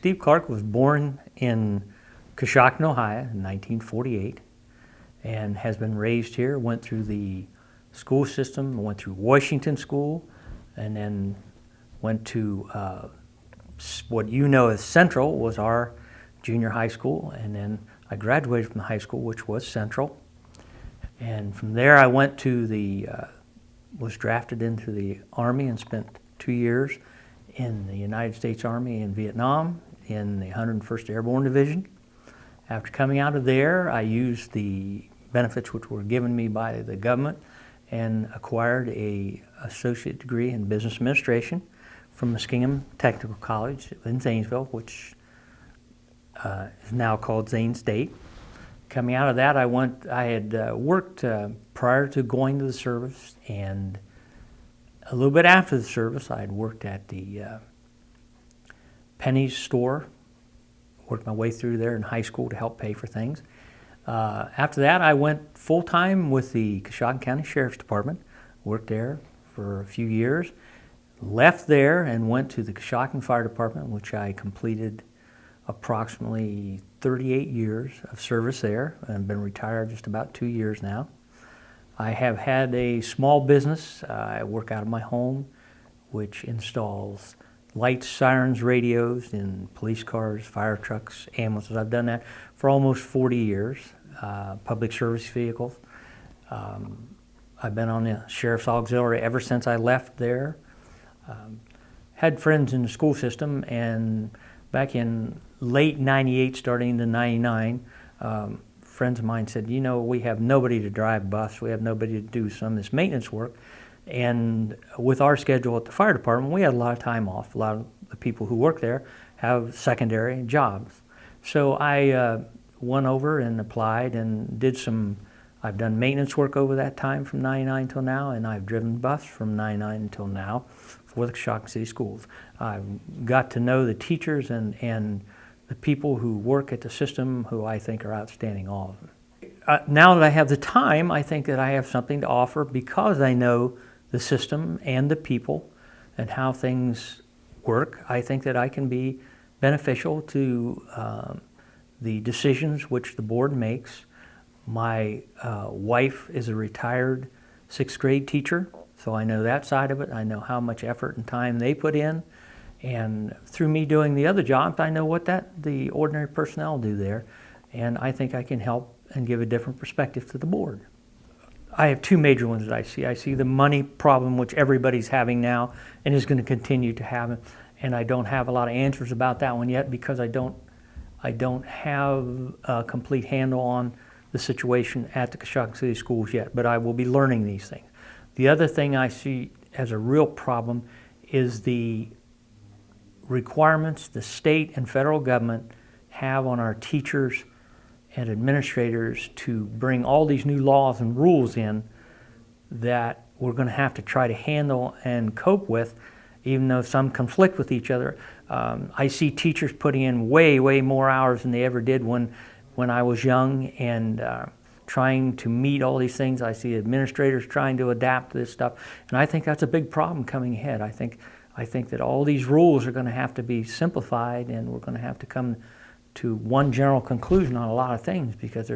Steve Clark was born in Coshocton, Ohio in 1948 and has been raised here, went through the school system, went through Washington School, and then went to what you know as Central was our junior high school, and then I graduated from the high school, which was Central. And from there I went to was drafted into the Army and spent 2 years in the United States Army in Vietnam in the 101st Airborne Division. After coming out of there, I used the benefits which were given me by the government and acquired an associate degree in business administration from Muskingum Technical College in Zanesville, which is now called Zane State. Coming out of that, I had worked prior to going to the service, and a little bit after the service, I had worked at the Penny's store, worked my way through there in high school to help pay for things. After that, I went full-time with the Coshocton County Sheriff's Department, worked there for a few years, left there and went to the Coshocton Fire Department, which I completed approximately 38 years of service there, and been retired just about 2 years now. I have had a small business. I work out of my home, which installs lights, sirens, radios in police cars, fire trucks, ambulances. I've done that for almost 40 years, public service vehicles. I've been on the Sheriff's Auxiliary ever since I left there. Had friends in the school system, and back in late 98, starting into 99, friends of mine said, you know, we have nobody to drive bus, we have nobody to do some of this maintenance work, and with our schedule at the fire department, we had a lot of time off. A lot of the people who work there have secondary jobs. So I went over and applied and did I've done maintenance work over that time from 99 till now, and I've driven bus from 99 until now for the Coshocton City Schools. I've got to know the teachers and the people who work at the system, who I think are outstanding, all of them. Now that I have the time, I think that I have something to offer because I know the system and the people and how things work. I think that I can be beneficial to the decisions which the board makes. My wife is a retired 6th grade teacher, so I know that side of it. I know how much effort and time they put in. And through me doing the other jobs, I know what the ordinary personnel do there. And I think I can help and give a different perspective to the board. I have two major ones that I see. I see the money problem, which everybody's having now and is going to continue to have. And I don't have a lot of answers about that one yet because I don't have a complete handle on the situation at the Coshocton City Schools yet, but I will be learning these things. The other thing I see as a real problem is the requirements the state and federal government have on our teachers and administrators to bring all these new laws and rules in that we're going to have to try to handle and cope with, even though some conflict with each other. I see teachers putting in way, way more hours than they ever did when I was young, and trying to meet all these things. I see administrators trying to adapt to this stuff, and I think that's a big problem coming ahead. I think that all these rules are going to have to be simplified, and we're going to have to come to one general conclusion on a lot of things because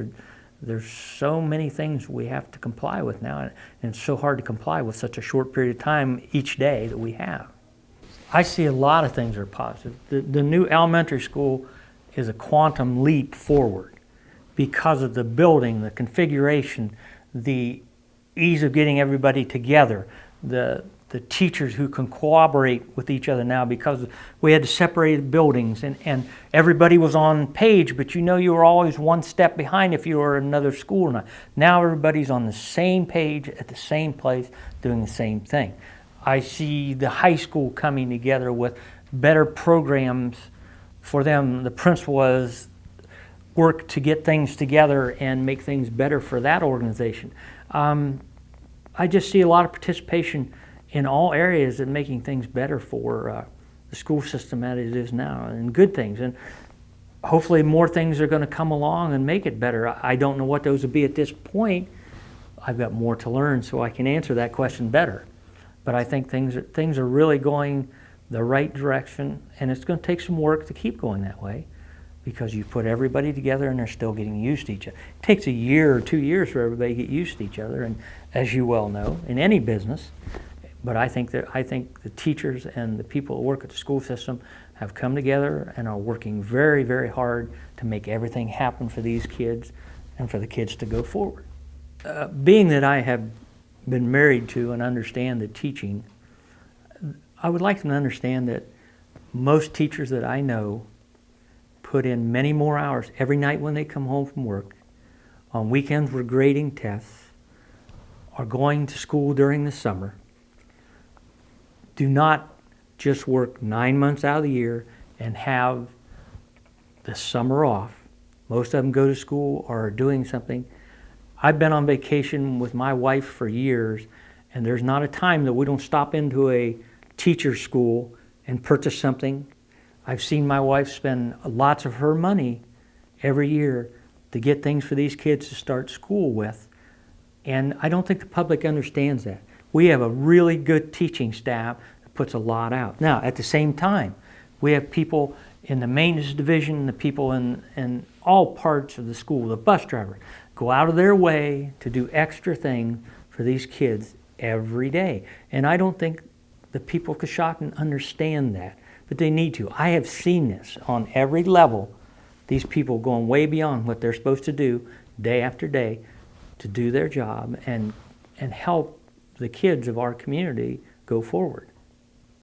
there's so many things we have to comply with now, and it's so hard to comply with such a short period of time each day that we have. I see a lot of things that are positive. The new elementary school is a quantum leap forward because of the building, the configuration, the ease of getting everybody together, the teachers who can cooperate with each other now because we had to separate buildings and everybody was on page, but you were always one step behind if you were in another school or not. Now everybody's on the same page at the same place doing the same thing. I see the high school coming together with better programs for them. The principal has worked to get things together and make things better for that organization. I just see a lot of participation in all areas in making things better for the school system as it is now, and good things. And hopefully more things are going to come along and make it better. I don't know what those would be at this point. I've got more to learn so I can answer that question better. But I think things are really going the right direction, and it's going to take some work to keep going that way because you put everybody together and they're still getting used to each other. It takes a year or 2 years for everybody to get used to each other, and as you well know, in any business. But I think the teachers and the people that work at the school system have come together and are working very, very hard to make everything happen for these kids and for the kids to go forward. Being that I have been married to and understand the teaching, I would like them to understand that most teachers that I know put in many more hours every night when they come home from work. On weekends we're grading tests, are going to school during the summer. Do not just work 9 months out of the year and have the summer off. Most of them go to school or are doing something. I've been on vacation with my wife for years, and there's not a time that we don't stop into a teacher's school and purchase something. I've seen my wife spend lots of her money every year to get things for these kids to start school with, and I don't think the public understands that. We have a really good teaching staff that puts a lot out. Now, at the same time, we have people in the maintenance division, the people in all parts of the school, the bus driver, go out of their way to do extra things for these kids every day. And I don't think the people of Coshocton understand that, but they need to. I have seen this on every level, these people going way beyond what they're supposed to do day after day to do their job and help the kids of our community go forward.